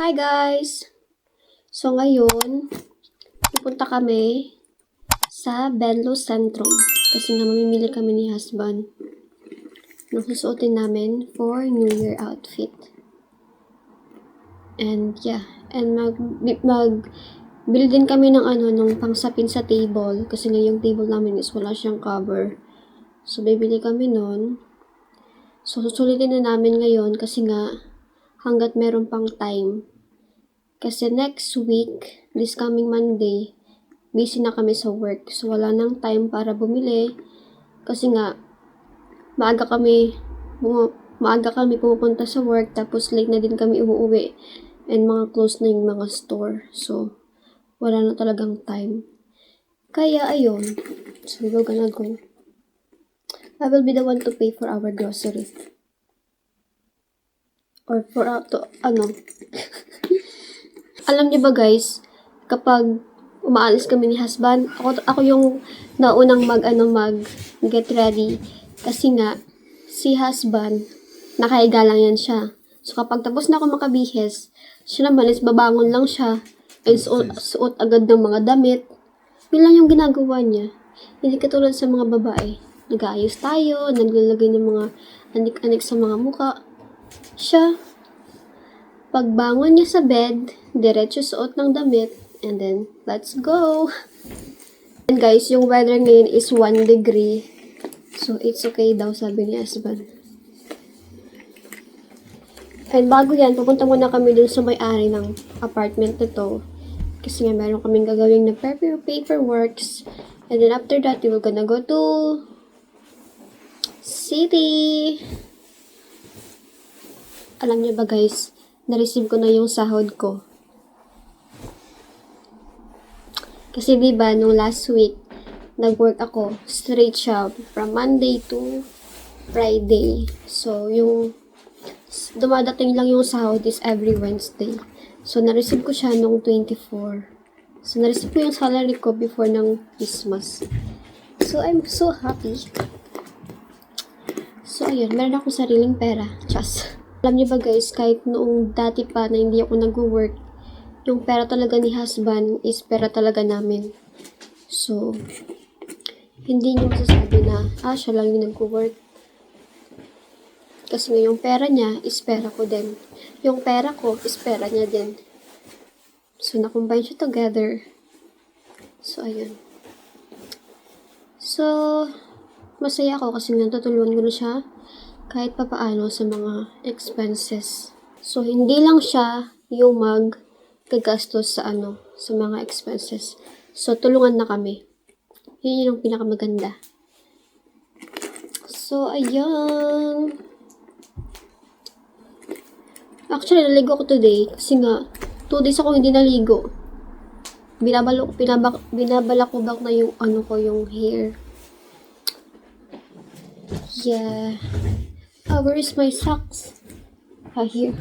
Hi guys! So ngayon, pupunta kami sa Benlo Centrum kasi nga mamimili kami ni husband ng susuotin namin for New Year outfit. And yeah, and bili din kami ng ng pangsapin sa table kasi nga yung table namin is wala siyang cover. So bibili kami nun. So susulitin na namin ngayon kasi nga hanggat meron pang time. Kasi next week, this coming Monday, busy na kami sa work. So, wala nang time para bumili. Kasi nga, maaga kami pumupunta sa work. Tapos, late na din kami umuwi. And mga close na yung mga store. So, wala na talagang time. Kaya, ayun. So, we're gonna go. I will be the one to pay for our grocery. Or for, Alam niyo ba guys, kapag umaalis kami ni husband, ako yung naunang get ready. Kasi nga, si husband, nakahiga lang yan siya. So kapag tapos na ako makabihis, siya naman is babangon lang siya, and suot agad ng mga damit. Yun lang yung ginagawa niya. Hindi katulad sa mga babae. Nag-aayos tayo, naglalagay ng mga anik-anik sa mga muka. Siya, pagbangon niya sa bed, diretso suot ng damit, and then, let's go! And guys, yung weather ngayon is 1 degree. So, it's okay daw, sabi ni husband. And bago yan, pupunta muna kami dun sa may-ari ng apartment na to. Kasi nga, meron kaming gagawin na paperworks. And then, after that, we will gonna go to city. Alam niyo ba guys, na-receive ko na yung sahod ko. Kasi diba, nung last week, nag-work ako, straight siya, from Monday to Friday. So, yung dumadating lang yung sahod is every Wednesday. So, na-receive ko siya nung 24. So, na-receive ko yung salary ko before ng Christmas. So, I'm so happy. So, ayun, meron akong sariling pera. Just. Alam niyo ba guys, kahit noong dati pa na hindi ako nag-work, yung pera talaga ni husband is pera talaga namin. So, hindi niyo masasabi na, siya lang yung nag-work. Kasi nga yung pera niya is pera ko din. Yung pera ko is pera niya din. So, na-combine siya together. So, ayun. So, masaya ako kasi nga tutulungan ko na siya kahit papaano sa mga expenses. So, hindi lang siya yung gagastos sa sa mga expenses. So, tulungan na kami. Yun yung pinakamaganda. So, ayan. Actually, naligo ko today kasi nga, 2 days ako hindi naligo. Binabalakubak na yung yung hair. Yeah. Where is my socks? Here.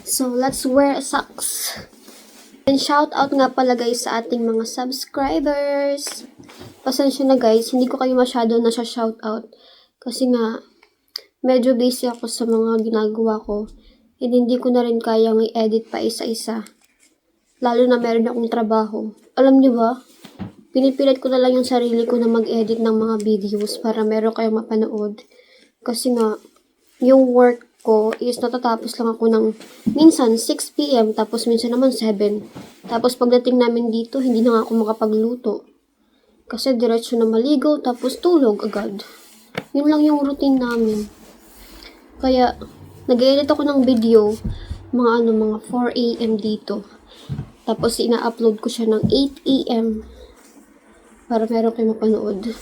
So, let's wear socks. And shout out nga pala guys sa ating mga subscribers. Pasensya na guys, hindi ko kayo masyado na shout out. Kasi nga, medyo busy ako sa mga ginagawa ko. And hindi ko na rin kayang i-edit pa isa-isa. Lalo na meron akong trabaho. Alam niyo ba? Pinipilit ko na lang yung sarili ko na mag-edit ng mga videos para meron kayong mapanood. Kasi nga, yung work ko is natatapos lang ako ng minsan 6 p.m. tapos minsan naman 7. Tapos pagdating namin dito, hindi na nga ako makapagluto. Kasi diretso na maligo tapos tulog agad. Yun lang yung routine namin. Kaya, nag-edit ako ng video mga 4 a.m. dito. Tapos ina-upload ko siya ng 8 a.m. para meron kayo mapanood.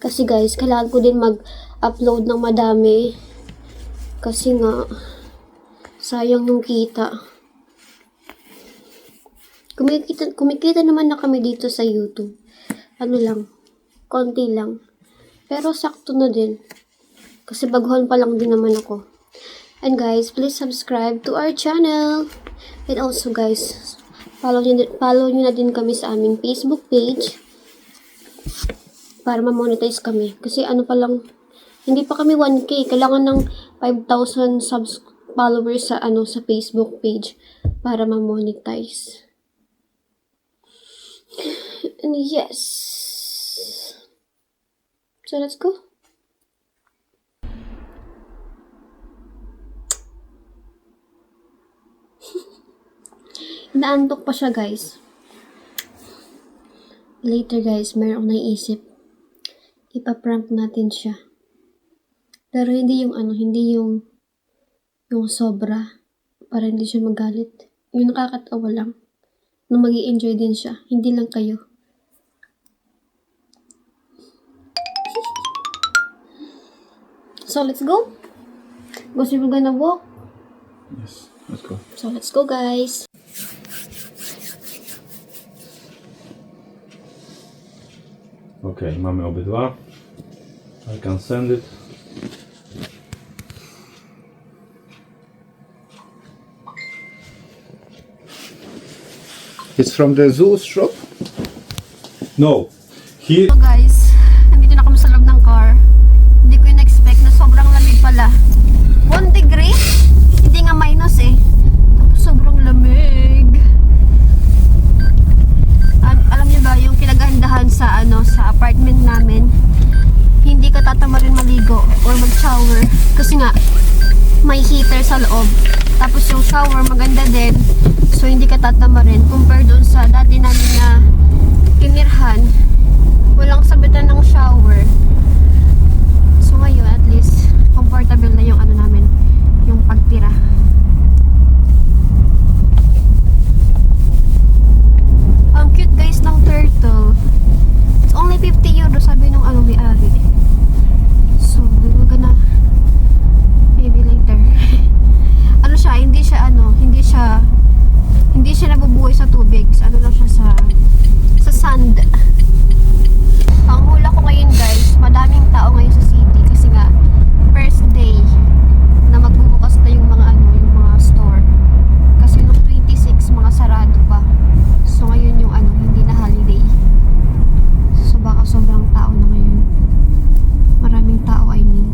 Kasi guys, kailangan ko din mag-upload ng madami. Kasi nga, sayang yung kita. Kumikita naman na kami dito sa YouTube. Konti lang. Pero sakto na din. Kasi baguhan pa lang din naman ako. And guys, please subscribe to our channel. And also guys, follow nyo na din kami sa aming Facebook page para ma-monetize kami. Kasi pa lang, Hindi pa kami 1K. Kailangan ng 5,000 followers sa sa Facebook page para ma-monetize. And yes. So let's go. Naantok pa siya, guys. Later, guys, mayroon akong naisip. Ipa-prank natin siya. Pero hindi yung hindi yung sobra. Para hindi siya magalit. Yung nakakatawa lang. Na magi-enjoy din siya. Hindi lang kayo. So, let's go. Gusto mo gonna walk? Yes, let's go. So, let's go, guys. Okej, mamy obydwa. I can send it. It's from the Zeus shop? No. Here. So guys, nandito na kami sa loob ng car. Hindi ko in-expect na sobrang lamig pala. 1 degree? Hindi nga minus eh. Tapos sobrang lamig. Alam niyo ba yung kinagahandahan sa sa apartment namin? Hindi ka tatamarin maligo or mag-shower kasi nga may heater sa loob. Tapos yung shower maganda din. So hindi ka tatamarin compare doon sa dati namin na tinirhan. Walang sabitan ng shower. So ngayon at least comfortable na yung namin, yung pagtira. Ang cute guys ng turtle. It's only 50 euro sabi nung may-ari. So we're gonna maybe later. Hindi siya nabubuhay sa tubig. Lang siya sa sand. Ang hula ko ngayon guys, madaming tao ngayon sa city kasi nga first day na magbubukas na yung mga yung mga store. Kasi nung 26 mga sarado pa. So ngayon yung hindi na holiday. So baka sobrang tao na ngayon. Maraming tao I mean.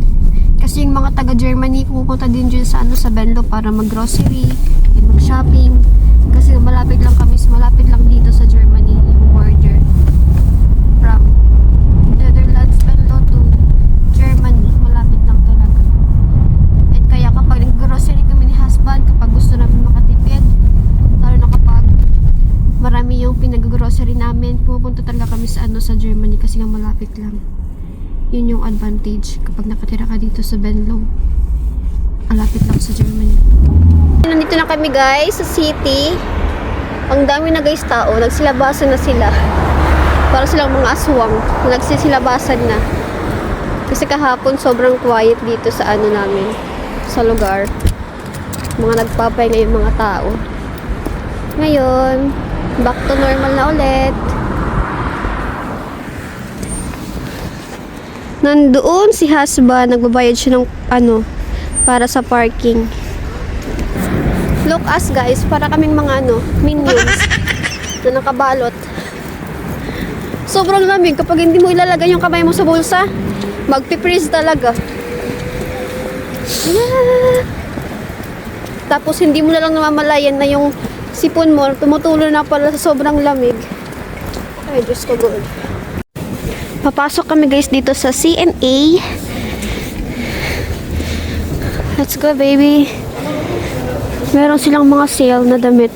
Kasi yung mga taga Germany pupunta din dyan sa sa Venlo para mag-grocery and mag-shopping. Kasi malapit lang dito sa Germany yung border from Netherlands Venlo to Germany. Malapit lang talaga. At kaya kapag nag-grocery kami ni husband, kapag gusto namin makatipid, lalo na kapag marami yung pinag-grocery namin, pupunta talaga kami sa sa Germany kasi nga malapit lang. Yun yung advantage kapag nakatira ka dito sa Venlo. Malapit lang sa Germany. Nandito na kami guys sa city. Ang dami na guys tao. Nagsilabasan na sila. Para silang mga aswang. Nagsisilabasan na. Kasi kahapon sobrang quiet dito sa namin. Sa lugar. Mga nagpapahinga yung mga tao. Ngayon, back to normal na ulit. Nandoon si husband, nagbabayad siya ng para sa parking. Look us guys, para kaming mga minions na nakabalot. Sobrang lamig kapag hindi mo ilalagay yung kamay mo sa bulsa, magpi-freeze talaga. Yeah. Tapos hindi mo na lang namamalayan na yung sipon mo tumutulo na pala sa sobrang lamig. Ay, Diyos ko God. Papasok kami guys dito sa C&A. Let's go baby. Meron silang mga sale na damit.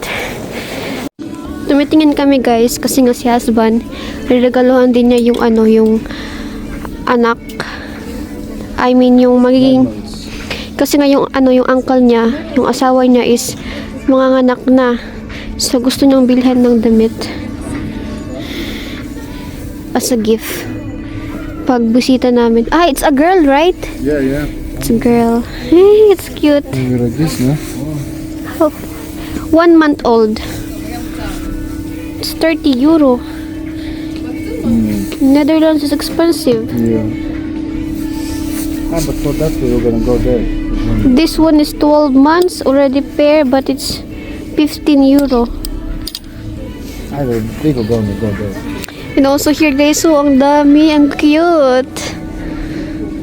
Tumitingin kami guys kasi nga si husband niregaluhan din niya yung yung anak. I mean yung magiging kasi nga yung yung uncle niya, yung asawa niya is mga anak na. So gusto niyang bilhan ng damit as a gift. Pag bisita namin. Ah, it's a girl, right? Yeah, yeah. It's a girl. Hey, it's cute. Like this, no? Oh, 1 month old. It's 30 euro. Netherlands is expensive. Yeah. But for that we were gonna go there. This one is 12 months already pair, but it's 15 euro. I don't think we're gonna go there. And also here guys, so ang dami, ang cute.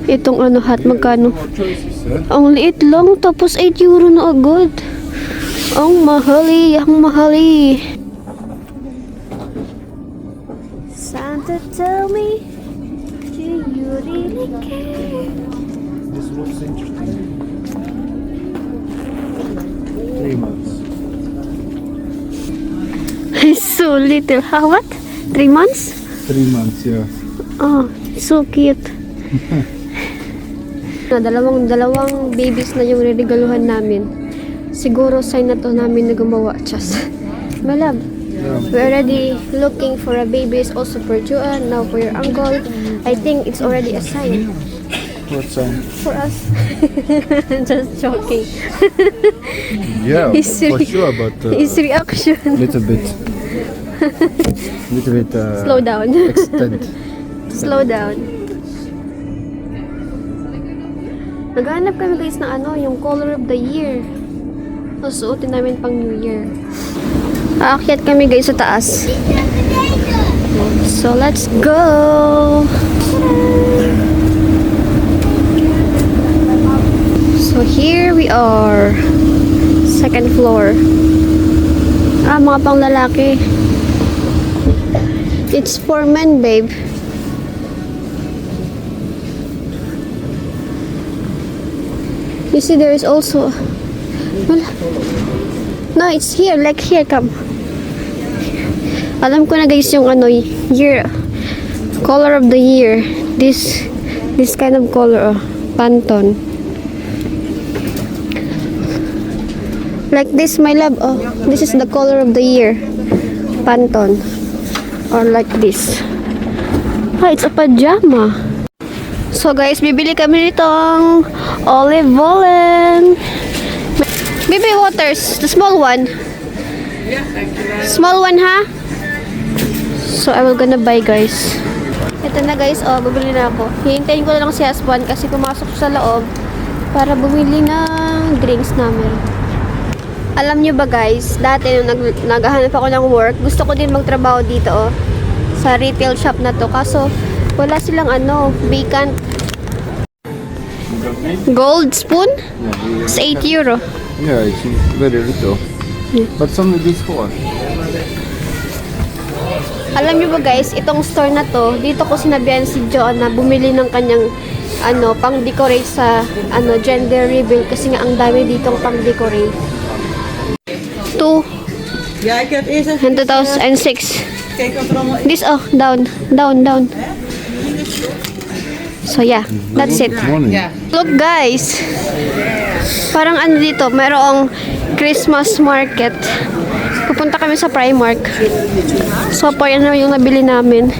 Itong ano hat, magkano? More choices, huh? Ang liit lang, tapos 8 euro na agad. Ang mahali, ang mahali. Santa, tell me, do you really care? This looks interesting. 3 months. It's so little. How what? 3 months? 3 months, yeah. Oh, so cute. dalawang babies na yung regaluhan namin. Siguro sign na to namin na gumawa. Just, my love. We're already looking for a baby. It's also for Joanne, now for your uncle. I think it's already a sign What sign? for us. Just joking. Yeah, His for re- sure, but His reaction. little bit. Little bit Slow down. extend. Slow down. Naghanap kami guys ng ano, yung color of the year. Susuotin namin pang New Year. Aakyat kami guys sa taas. So let's go! So here we are. Second floor. Mga pang lalaki. It's for men, babe. You see, there is also. Well, no, it's here. Like here, come. Alam ko na guys yung ano, year, color of the year. This kind of color, Pantone. Like this, my love. Oh, this is the color of the year, Pantone. Or like this. Ah, it's a pajama. So guys, bibili kami nitong olive oil. Baby waters, the small one. Small one, ha? So I will gonna buy, guys. Ito na guys, oh, bibili na ako. Hihintayin ko na lang si husband kasi pumasok siya sa loob para bumili ng drinks namin. Alam nyo ba guys, dati nung naghahanap ako ng work, gusto ko din magtrabaho dito, oh, sa retail shop na to. Kaso wala silang ano, vacant. Gold spoon? It's 8 euro. Yeah, it's very little. But some of this for. Alam niyo ba guys, itong store na to, dito ko sinabihan si Joanne na bumili ng kanyang ano, pang-decorate sa ano, gender reveal kasi nga ang dami ditong pang-decorate. 2 Ja, ik heb eerst even... and 2006. Kijk wat er allemaal This, oh, down. So yeah, that's it. Morning. Look guys, parang ano dito, merong Christmas market. Pupunta kami sa Primark. So po yan yung nabili namin.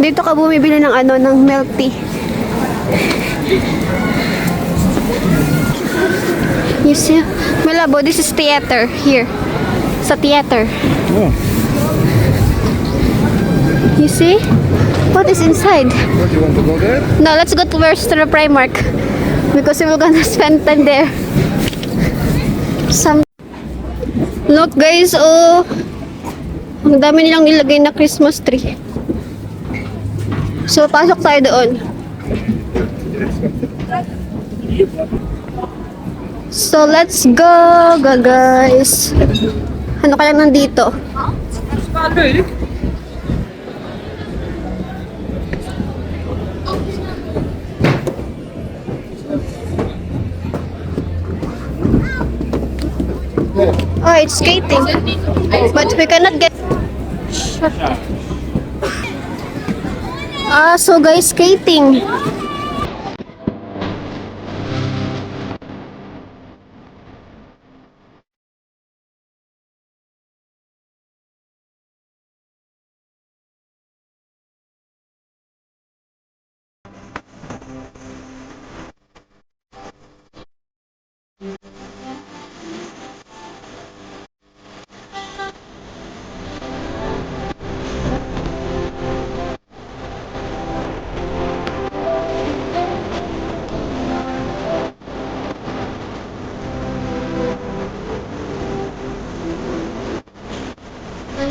Dito ka bumibili ng ano, ng milk tea. You see, Malabo, this is theater here. Sa theater. Oh, You see? What is inside? what, you want to go there? No, let's go to the Primark because we're gonna spend time there. Look guys, oh, ang dami nilang nilagay na Christmas tree. So pasok tayo doon. So let's go guys. Ano kaya nandito? Oh, it's skating. But we cannot get... Shut up. So guys, skating.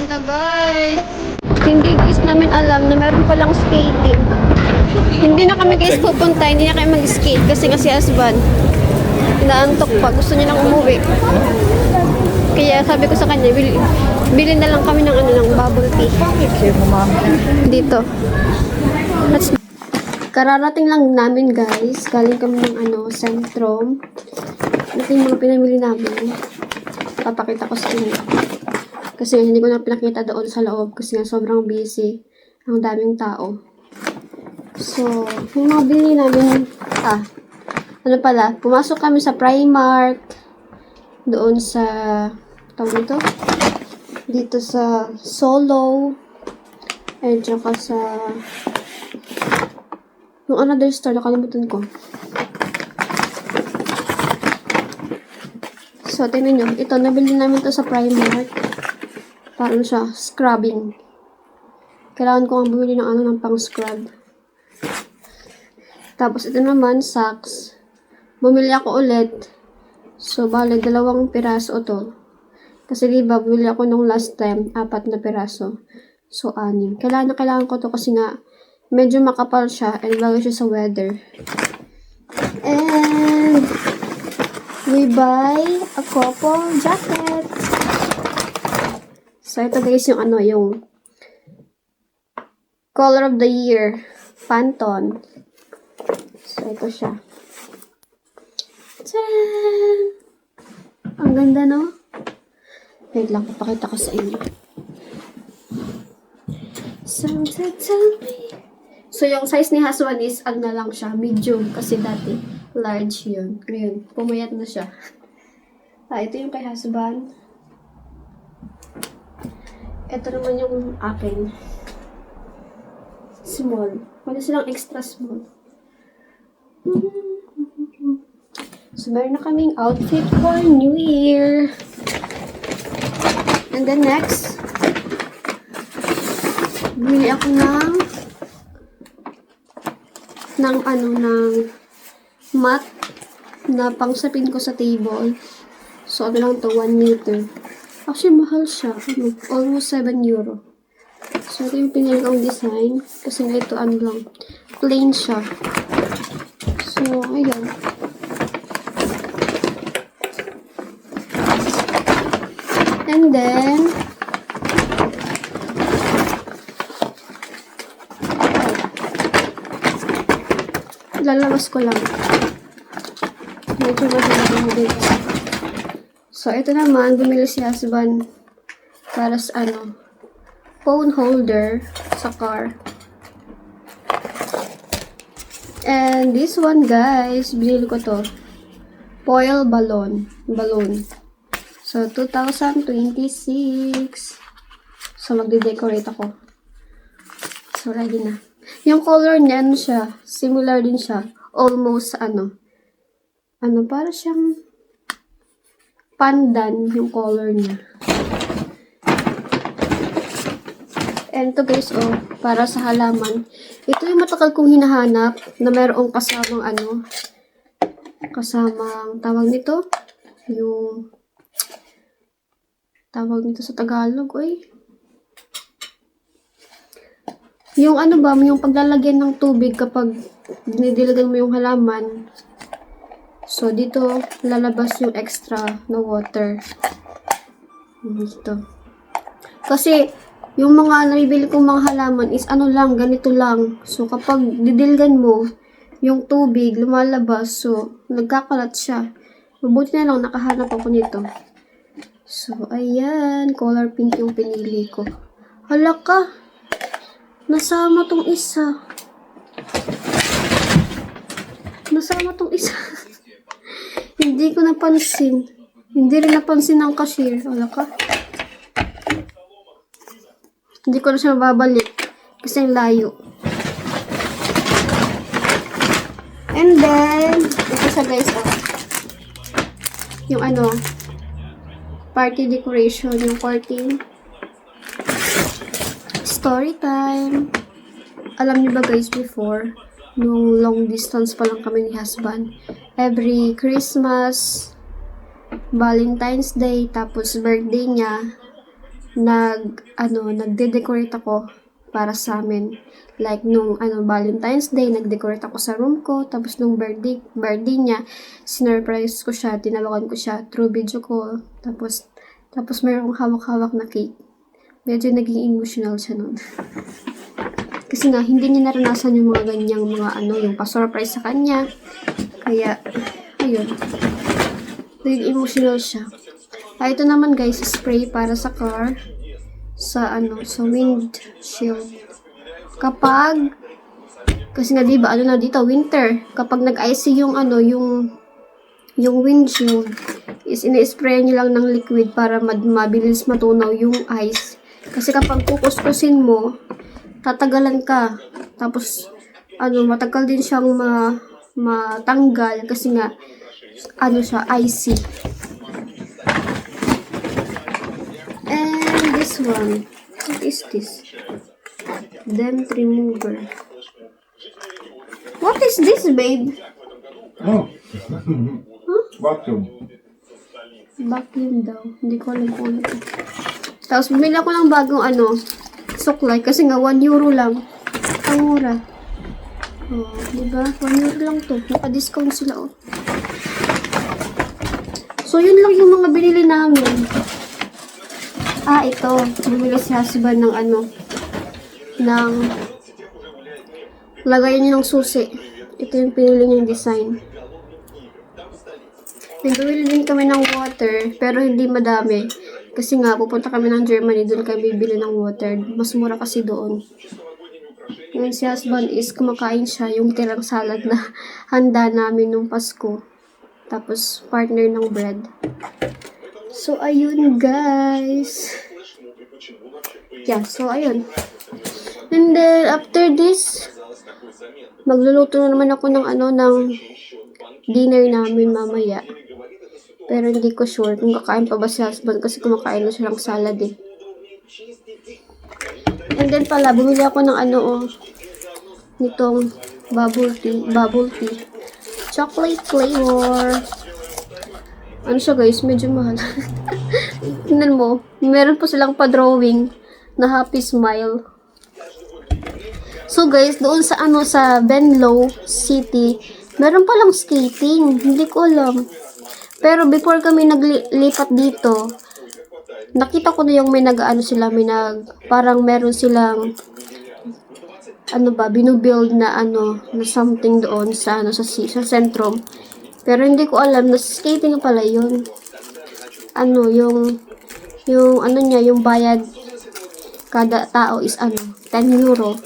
Ganda guys. Hindi guys namin alam na meron palang skating. Hindi na kami guys pupunta, hindi na kami mag-skate kasi si husband inaantok pa, gusto niya nang umuwi. Kaya sabi ko sa kanya, bili na lang kami ng ng bubble tea. Dito. Kararating lang namin guys, galing kami ng Centrum. Ito yung mga pinamili namin. Papakita ko sa inyo. Kasi hindi ko na pinakita doon sa loob kasi nga sobrang busy. Ang daming tao. So, yung mga bili namin, pumasok kami sa Primark, doon sa, tawag ito, dito sa Solo, and saka sa, yung another store, nakalimutan ko. So, tingnan nyo, ito, nabili namin to sa Primark, parang siya, scrubbing. Kailangan ko ang bumili ng pang scrub. Tapos, ito naman, socks. Bumili ako ulit. So, bale, 2 piraso to. Kasi diba, bumili ako nung last time, 4 na piraso. So, 6. Kailangan ko to kasi nga, medyo makapal siya and bagay siya sa weather. And, we buy a couple jacket. So, ito guys, yung color of the year, Pantone. So, ito siya. Tadaan! Ang ganda, no? Wait lang, papakita ko sa inyo. So, yung size ni husband is, na lang siya, medium. Kasi dati, large yun. Ngayon, pumayat na siya. Ito yung kay husband. Ito naman yung akin. Small. Wala silang extra small. So, meron na kaming outfit for New Year. And then next, bumili ako ng mat na pangsapin ko sa table. So, ano lang to, 1 meter. Actually, mahal siya. Almost 7 euro. So, ito yung pinili kong design. Kasi nga ito, lang, plain siya. So, ayan. And then, lalabas ko lang. Medyo mahirap din. So, ito naman, bumili si husband para sa phone holder sa car. And this one, guys, binili ko to. Foil balloon. So, 2026. So, magde-decorate ako. So, ready na. Yung color niya, siya? Similar din siya. Almost, para siyang pandan yung color niya. And to guys, para sa halaman. Ito yung matagal kong hinahanap na mayroong kasamang tawag nito, yung tawag nito sa Tagalog, yung yung paglalagyan ng tubig kapag dinidilagan mo yung halaman. So, dito lalabas yung extra na water. Dito. Kasi, yung mga nabibili kong mga halaman is ganito lang. So, kapag didilgan mo, yung tubig lumalabas. So, nagkakalat siya. Mabuti na lang nakahanap ako nito. So, ayan. Color pink yung pinili ko. Hala ka! Nasama tong isa. Hindi ko napansin. Hindi rin napansin ng cashier. Hala ka! Hindi ko na siya mababalik. Kasi ang layo. And then, ito siya guys, yung party decoration, yung curtain. Story time. Alam niyo ba guys, before, nung long distance pa lang kami ni husband, every Christmas, Valentine's Day, tapos birthday niya, nagde-decorate ako para sa amin. Like, nung Valentine's Day, nag-decorate ako sa room ko. Tapos, nung birthday niya, sinurprise ko siya, tinawagan ko siya through video call. Tapos mayroong hawak-hawak na cake. Medyo naging emotional siya nun. Kasi nga, hindi niya naranasan yung mga ganyang yung pa-surprise sa kanya. Kaya, ayun. Naging emotional siya. Ito naman guys, spray para sa car. Sa windshield. Kasi nga diba, dito, winter. Kapag nag-icy yung windshield, is ini-spray nyo lang ng liquid para mabilis matunaw yung ice. Kasi kapag kukuskusin mo, tatagalan ka. Tapos, matagal din siyang matanggal kasi nga, siya, icy. And this one, what is this? Dent remover. What is this, babe? Oh. Vacuum. Vacuum daw. Hindi ko alam kung ano ito. Tapos, bumili ako ng bagong suklay. Kasi nga, 1 euro lang. Ang mura. Oh, diba? 1 euro lang to. Naka-discount sila, oh. So, yun lang yung mga binili namin. Ito. Bumili si husband ng lagayan niya ng susi. Ito yung pinili niyang design. Nagbili din kami ng water, pero hindi madami. Kasi nga, pupunta kami ng Germany, doon kami bibili ng water. Mas mura kasi doon. Ngayon si husband is kumakain siya yung tirang salad na handa namin nung Pasko. Tapos, partner ng bread. So, ayun guys. Yeah, so ayun. And then, after this, magluluto na naman ako ng dinner namin mamaya. Pero hindi ko sure kung kakain pa ba si husband kasi kumakain na siya ng salad eh. And then pala, bumili ako ng nitong bubble tea. Chocolate flavor. Ano siya guys, medyo mahal. Tingnan mo, meron po silang pa-drawing na happy smile. So guys, doon sa Venlo City, meron palang skating. Hindi ko alam. Pero before kami naglipat dito, nakita ko na yung parang meron silang binubuild na something doon sa sentrum. Pero hindi ko alam na skating pala yun. Yung bayad kada tao is 10 euro.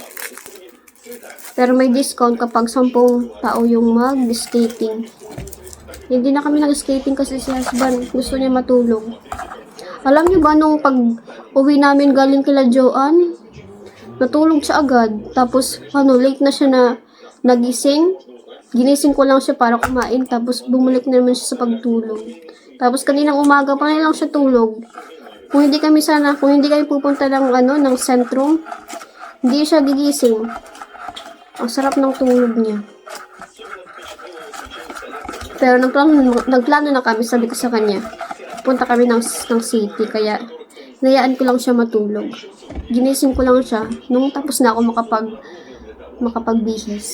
Pero may discount kapag 10 tao yung mag-skating. Hindi na kami nag-skating kasi si husband gusto niya matulog. Alam niyo ba nung pag-uwi namin galing kila Joanne, natulog siya agad. Tapos late na siya na nagising. Ginising ko lang siya para kumain. Tapos bumalik na naman siya sa pagtulog. Tapos kaninang umaga pa na lang siya tulog. Kung hindi kami pupunta ng sentrum, hindi siya gigising. Ang sarap ng tulog niya. Pero nagplano na kami, sabi ko sa kanya, punta kami ng city, kaya nayaan ko lang siya matulog. Ginising ko lang siya, nung tapos na ako makapagbihis.